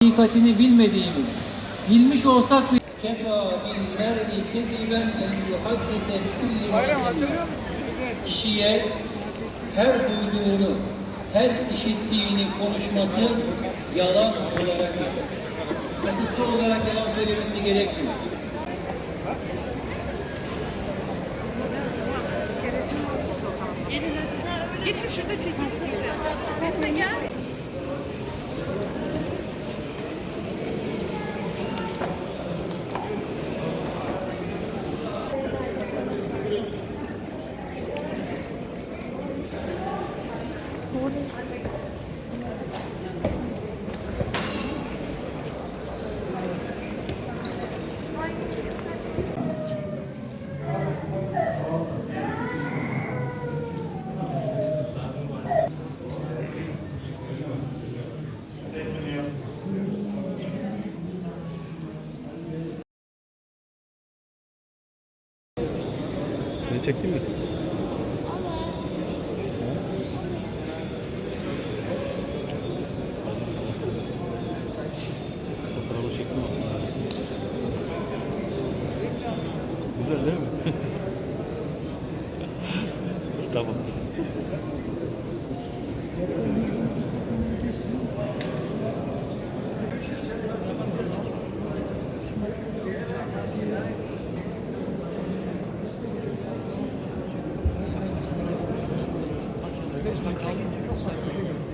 hakikatini bilmediğimiz, bilmiş olsak bile kefa bil mer'i kediben en yuhaddise bi kulli ma semi'a. Kişiye her duyduğunu, her işittiğini konuşması yalan olarak yeter. Kasıtlı olarak yalan söylemesi gerekmiyor. Geçin şurada çekin. Hadi gel. Seni çektin mi? Fotoğrafı çektim mi? Güzel değil mi? Tamam. Çok